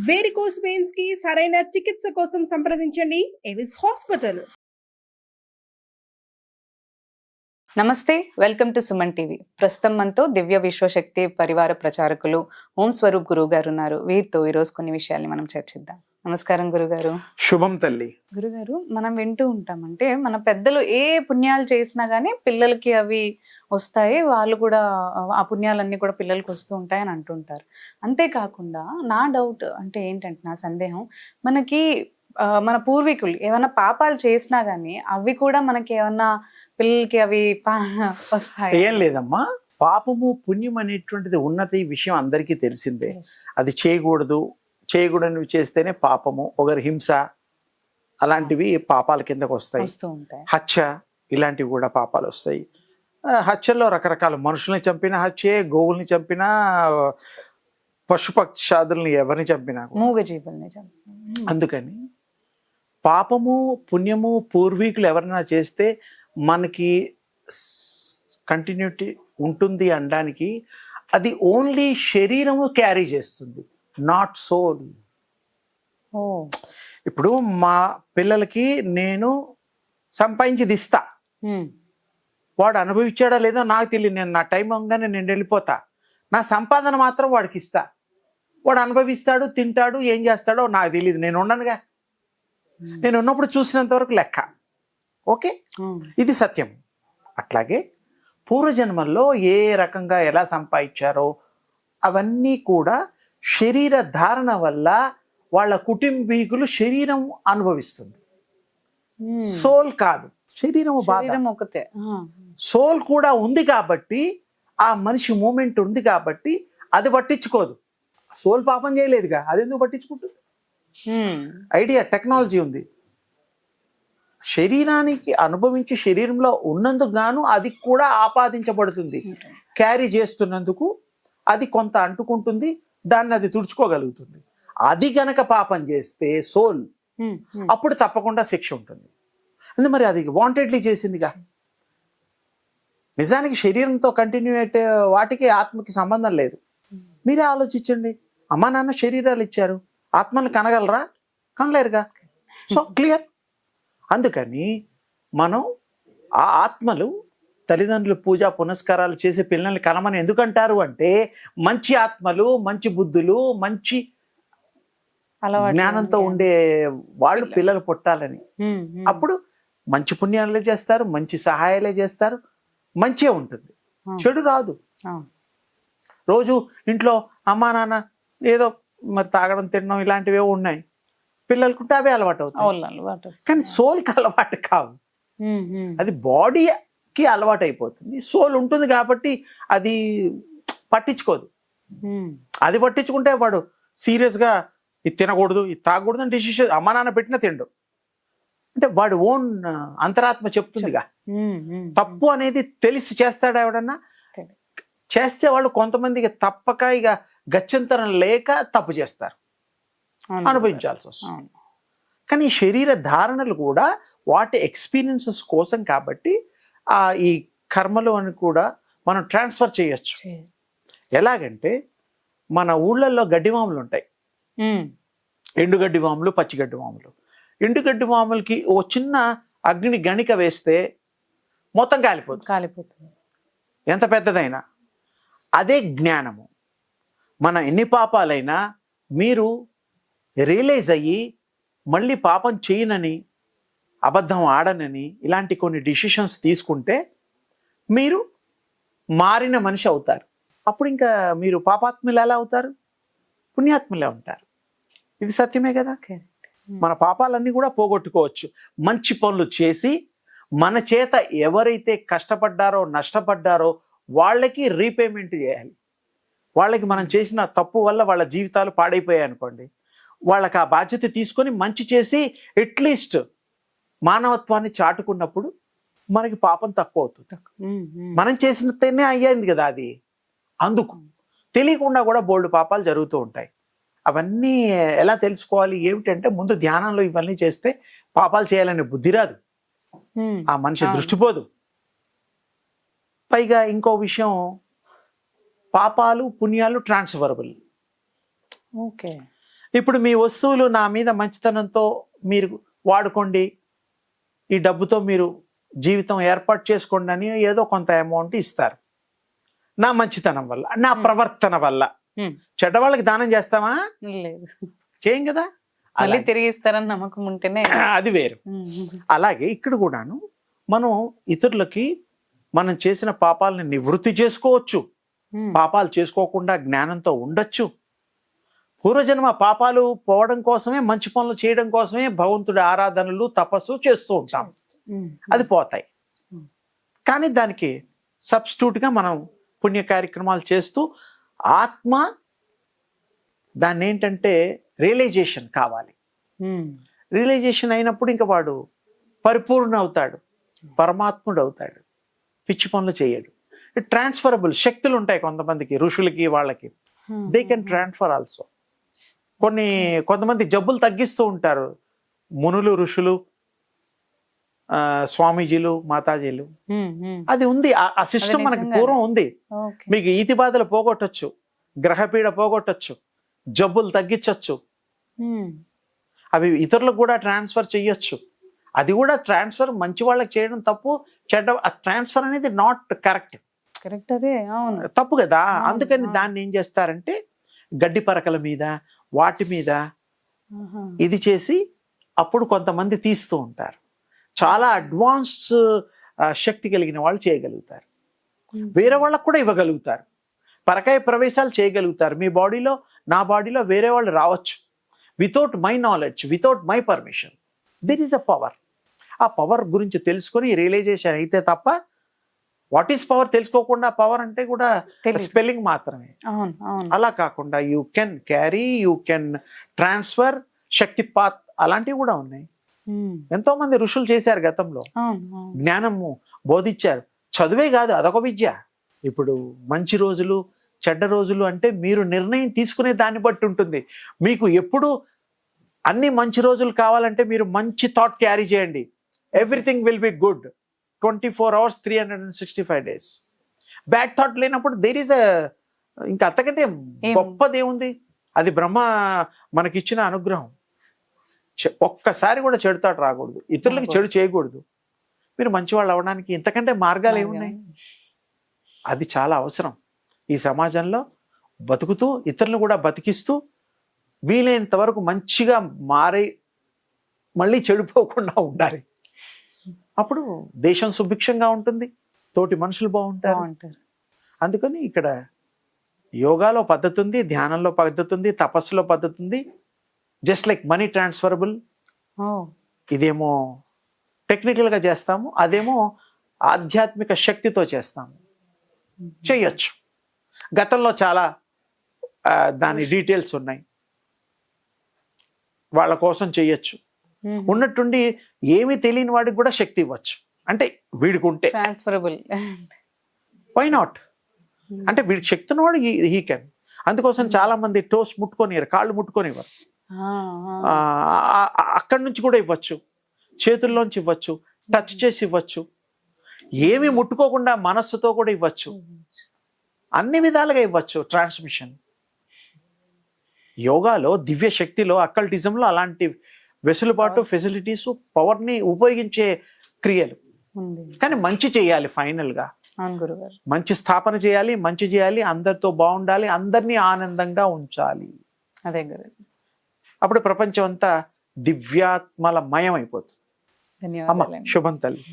Varicose veins కి సరైన చికిత్స కోసం సంప్రదించండి ఎవిస్ హాస్పిటల్. నమస్తే, వెల్కమ్ టు సుమన్ టీవీ. ప్రస్తుతం మనతో దివ్య విశ్వశక్తి పరివార ప్రచారకులు ఓం స్వరూప్ గురువు గారు ఉన్నారు. వీరితో ఈరోజు కొన్ని విషయాల్ని మనం చర్చిద్దాం. నమస్కారం గురుగారు. శుభం తల్లి. గురుగారు, మనం వింటూ ఉంటామంటే మన పెద్దలు ఏ పుణ్యాలు చేసినా గానీ పిల్లలకి అవి వస్తాయి, వాళ్ళు కూడా ఆ పుణ్యాలన్నీ కూడా పిల్లలకి వస్తూ ఉంటాయని అంటుంటారు. అంతేకాకుండా నా డౌట్ అంటే ఏంటంటే, నా సందేహం, మనకి మన పూర్వీకులు ఏమైనా పాపాలు చేసినా గానీ అవి కూడా మనకి ఏమన్నా పిల్లలకి అవి వస్తాయి? ఏం లేదమ్మా, పాపము పుణ్యం అనేటువంటిది ఉన్నది విషయం అందరికీ తెలిసిందే. అది చేయకూడనివి చేస్తేనే పాపము, ఒకరి హింస అలాంటివి పాపాల కిందకు వస్తాయి. హత్య ఇలాంటివి కూడా పాపాలు వస్తాయి. హత్యల్లో రకరకాల మనుషుల్ని చంపిన హత్యే, గోవుల్ని చంపినా, పశుపక్షాదుల్ని ఎవరిని చంపినా, మూగజీవుల్ని చంపినా. అందుకని పాపము పుణ్యము పూర్వీకులు ఎవరైనా చేస్తే మనకి కంటిన్యూటీ ఉంటుంది అనడానికి అది ఓన్లీ శరీరము క్యారీ చేస్తుంది, నాట్ సోల్. ఇప్పుడు మా పిల్లలకి నేను సంపాదించి ఇస్తా, వాడు అనుభవించాడో లేదో నాకు తెలియదు. నేను నా టైం అవగానే నేను వెళ్ళిపోతా, నా సంపాదన మాత్రం వాడికి ఇస్తా. వాడు అనుభవిస్తాడు, తింటాడు, ఏం చేస్తాడో నాకు తెలియదు. నేను ఉండనుగా, నేను ఉన్నప్పుడు చూసినంత వరకు లెక్క. ఓకే, ఇది సత్యం. అట్లాగే పూర్వజన్మల్లో ఏ రకంగా ఎలా సంపాదించారో అవన్నీ కూడా శరీర ధారణ వల్ల వాళ్ళ కుటుంబీకులు శరీరం అనుభవిస్తుంది, సోల్ కాదు. శరీరం ఒకటే, సోల్ కూడా ఉంది కాబట్టి ఆ మనిషి మూమెంట్ ఉంది కాబట్టి అది పట్టించుకోదు. సోల్ పాపం చేయలేదుగా, అది ఎందుకు పట్టించుకుంటుంది? ఐడియా, టెక్నాలజీ ఉంది. శరీరానికి అనుభవించి శరీరంలో ఉన్నందుకు గాను అది కూడా ఆపాదించబడుతుంది. క్యారీ చేస్తున్నందుకు అది కొంత అంటుకుంటుంది, దాన్ని అది తుడుచుకోగలుగుతుంది. అది గనక పాపం చేస్తే సోల్, అప్పుడు తప్పకుండా శిక్ష ఉంటుంది. అంటే మరి అది వాంటెడ్లీ చేసిందిగా. నిజానికి శరీరంతో కంటిన్యూ అయితే వాటికి ఆత్మకి సంబంధం లేదు. మీరే ఆలోచించండి, అమ్మా నాన్న శరీరాలు ఇచ్చారు, ఆత్మను కనగలరా? కనలేరుగా. So clear. అందుకని మనం ఆ ఆత్మలు తల్లిదండ్రులు పూజ పునస్కారాలు చేసే పిల్లల్ని కనమని ఎందుకంటారు అంటే, మంచి ఆత్మలు, మంచి బుద్ధులు, మంచి జ్ఞానంతో ఉండే వాళ్ళు పిల్లలు పుట్టాలని. అప్పుడు మంచి పుణ్యాలే చేస్తారు, మంచి సహాయాలే చేస్తారు, మంచిగా ఉంటుంది, చెడు రాదు. రోజు ఇంట్లో అమ్మా నాన్న ఏదో మరి తాగడం తినడం ఇలాంటివి ఉన్నాయి, పిల్లలకుంటే అవే అలవాటు అవుతాయి. కానీ సోల్కి అలవాటు కావు. అది బాడీకి అలవాటు అయిపోతుంది. సోల్ ఉంటుంది కాబట్టి అది పట్టించుకోదు. అది పట్టించుకుంటే వాడు సీరియస్గా ఇది తినకూడదు, ఇది తాగకూడదు అని డిసిషన్ అమ్మా నాన్న పెట్టినా తిండు. అంటే వాడు ఓన్ అంతరాత్మ చెప్తుందిగా. తప్పు అనేది తెలిసి చేస్తాడు ఎవడన్నా. చేస్తే వాళ్ళు కొంతమందికి తప్పక ఇక గత్యంతరం లేక తప్పు చేస్తారు, అనుభవించాల్సి వస్తుంది. కానీ శరీర ధారణలు కూడా వాటి ఎక్స్పీరియన్సెస్ కోసం కాబట్టి ఈ కర్మలు అని కూడా మనం ట్రాన్స్ఫర్ చేయొచ్చు. ఎలాగంటే మన ఊళ్ళల్లో గడ్డివాములు ఉంటాయి, ఎండుగడ్డి వాములు, పచ్చిగడ్డి వాములు. ఎండుగడ్డి వాములకి ఓ చిన్న అగ్ని గణిక వేస్తే మొత్తం కాలిపోతుంది, ఎంత పెద్దదైనా. అదే జ్ఞానము. మన ఎన్ని పాపాలైనా మీరు రియలైజ్ అయ్యి మళ్ళీ పాపం చేయనని, అబద్ధం ఆడనని ఇలాంటి కొన్ని డిసిషన్స్ తీసుకుంటే మీరు మారిన మనిషి అవుతారు. అప్పుడు ఇంకా మీరు పాపాత్ములు ఎలా అవుతారు? పుణ్యాత్ములే ఉంటారు. ఇది సత్యమే కదా. మన పాపాలన్నీ కూడా పోగొట్టుకోవచ్చు మంచి పనులు చేసి. మన చేత ఎవరైతే కష్టపడ్డారో, నష్టపడ్డారో వాళ్ళకి రీపేమెంట్ చేయాలి. వాళ్ళకి మనం చేసిన తప్పు వల్ల వాళ్ళ జీవితాలు పాడైపోయాయి అనుకోండి, వాళ్ళకి ఆ బాధ్యత తీసుకొని మంచి చేసి అట్లీస్ట్ మానవత్వాన్ని చాటుకున్నప్పుడు మనకి పాపం తక్కువ అవుతుంది. మనం చేసినతేనే అయ్యింది కదా అది. అందుకు తెలియకుండా కూడా బోల్డ్ పాపాలు జరుగుతూ ఉంటాయి. అవన్నీ ఎలా తెలుసుకోవాలి ఏమిటంటే, ముందు ధ్యానంలో ఇవన్నీ చేస్తే పాపాలు చేయాలనే బుద్ధి రాదు, ఆ మనిషి దృష్టి పోదు. పైగా ఇంకో విషయం, పాపాలు పుణ్యాలు ట్రాన్స్ఫరబుల్. ఓకే. ఇప్పుడు మీ వస్తువులు నా మీద మంచితనంతో మీరు వాడుకోండి, ఈ డబ్బుతో మీరు జీవితం ఏర్పాటు చేసుకోండి అని ఏదో కొంత అమౌంట్ ఇస్తారు. నా మంచితనం వల్ల, నా ప్రవర్తన వల్ల. చెడ్డవాళ్ళకి దానం చేస్తామా? లేదు, చేయం కదా. మళ్ళీ తిరిగి ఇస్తారని నమ్మకం ఉంటేనే అది వేరు. అలాగే ఇక్కడ కూడాను మనం ఇతరులకి మనం చేసిన పాపాలని నివృత్తి చేసుకోవచ్చు, పాపాలు చేసుకోకుండా జ్ఞానంతో ఉండొచ్చు. పూర్వజన్మ పాపాలు పోవడం కోసమే, మంచి పనులు చేయడం కోసమే భగవంతుడి ఆరాధనలు తపస్సు చేస్తూ ఉంటాం, అది పోతాయి. కానీ దానికి సబ్స్టిట్యూట్గా మనం పుణ్య కార్యక్రమాలు చేస్తూ ఆత్మ దాన్ని ఏంటంటే రియలైజేషన్ కావాలి. రియలైజేషన్ అయినప్పుడు ఇంకా వాడు పరిపూర్ణ అవుతాడు, పరమాత్ముడు అవుతాడు, పిచ్చి పనులు చేయడు. ట్రాన్స్ఫరబుల్ శక్తులు ఉంటాయి కొంతమందికి, ఋషులకి వాళ్ళకి, దే కెన్ ట్రాన్స్ఫర్ ఆల్సో. కొంతమంది జబ్బులు తగ్గిస్తూ ఉంటారు, మునులు, ఋషులు, స్వామీజీలు, మాతాజీలు. అది ఉంది, ఆ సిస్టమ్ మనకి పూర్వం ఉంది. మీకు ఈతి బాధలు పోగొట్టచ్చు, గ్రహపీడ పోగొట్టచ్చు, జబ్బులు తగ్గించవచ్చు, అవి ఇతరులకు కూడా ట్రాన్స్ఫర్ చెయ్యొచ్చు. అది కూడా ట్రాన్స్ఫర్ మంచి వాళ్ళకి చేయడం తప్పు, చెడ్డ ట్రాన్స్ఫర్ అనేది నాట్ కరెక్ట్. కరెక్ట్, అదే అవును, తప్పు కదా. అందుకని దాన్ని ఏం చేస్తారంటే గడ్డి పరకల మీద వాటి మీద ఇది చేసి అప్పుడు కొంతమంది తీస్తూ ఉంటారు. చాలా అడ్వాన్స్ శక్తి కలిగిన వాళ్ళు చేయగలుగుతారు, వేరే వాళ్ళకు కూడా ఇవ్వగలుగుతారు, పరకాయ ప్రవేశాలు చేయగలుగుతారు. మీ బాడీలో, నా బాడీలో వేరే వాళ్ళు రావచ్చు without my knowledge, without my permission. This is a power. ఆ పవర్ గురించి తెలుసుకొని రియలైజేషన్ అయితే తప్ప వాట్ ఈస్ పవర్ తెలుసుకోకుండా పవర్ అంటే కూడా స్పెల్లింగ్ మాత్రమే. అలా కాకుండా you can carry, you can transfer, శక్తిపాత్ అలాంటివి కూడా ఉన్నాయి. ఎంతో మంది ఋషులు చేశారు గతంలో, జ్ఞానము బోధించారు. చదువే కాదు, అదొక విద్య. ఇప్పుడు మంచి రోజులు, చెడ్డ రోజులు అంటే మీరు నిర్ణయం తీసుకునే దాన్ని బట్టి ఉంటుంది. మీకు ఎప్పుడు అన్ని మంచి రోజులు కావాలంటే మీరు మంచి థాట్ క్యారీ చేయండి. Everything will be good 24 hours 365 days. Bad thought లేనప్పుడు దేర్ ఈస్ ఇంకా అంతకంటే గొప్పదేముంది. అది బ్రహ్మ మనకిచ్చిన అనుగ్రహం. ఒక్కసారి కూడా చెడు థాట్ రాకూడదు, ఇతరులకు చెడు చేయకూడదు. మీరు మంచివాళ్ళు అవ్వడానికి ఇంతకంటే మార్గాలు ఏమున్నాయి? అది చాలా అవసరం ఈ సమాజంలో. బతుకుతూ ఇతరులను కూడా బతికిస్తూ వీలైనంత వరకు మంచిగా మారి మళ్ళీ చెడిపోకుండా ఉండాలి. అప్పుడు దేశం సుభిక్షంగా ఉంటుంది, తోటి మనుషులు బాగుంటారు. అందుకని ఇక్కడ యోగాలో పద్ధతి ఉంది, ధ్యానంలో పద్ధతి ఉంది, తపస్సులో పద్ధతి ఉంది. Just like money transferable. ఇదేమో టెక్నికల్గా చేస్తాము, అదేమో ఆధ్యాత్మిక శక్తితో చేస్తాము. చెయ్యొచ్చు. గతంలో చాలా దాని డీటెయిల్స్ ఉన్నాయి, వాళ్ళ కోసం చెయ్యొచ్చు. ఉన్నట్టుండి ఏమీ తెలియని వాడికి కూడా శక్తి ఇవ్వచ్చు. అంటే వీడికి ఉంటే ట్రాన్స్ఫరబుల్, వై నాట్? అంటే వీడికి శక్తి ఉన్నవాడు హీ కెన్. అందుకోసం చాలా మంది టోస్ ముట్టుకొనివారు, కాళ్ళు ముట్టుకొనివారు. అక్కడి నుంచి కూడా ఇవ్వచ్చు, చేతుల్లోంచి ఇవ్వచ్చు, టచ్ చేసి ఇవ్వచ్చు, ఏమి ముట్టుకోకుండా మనస్సుతో కూడా ఇవ్వచ్చు. అన్ని విధాలుగా ఇవ్వచ్చు ట్రాన్స్మిషన్. యోగాలో, దివ్య శక్తిలో, అక్కల్టిజంలో అలాంటి వెసులుబాటు, ఫెసిలిటీస్, పవర్ని ఉపయోగించే క్రియలు. కానీ మంచి చేయాలి. ఫైనల్గా మంచి స్థాపన చేయాలి, మంచి చేయాలి, అందరితో బాగుండాలి, అందరినీ ఆనందంగా ఉంచాలి. అదే గురు. అప్పుడు ప్రపంచం అంతా దివ్యాత్మల మయం అయిపోతుంది. ధన్యవాదాలు. శుభం తల్లి.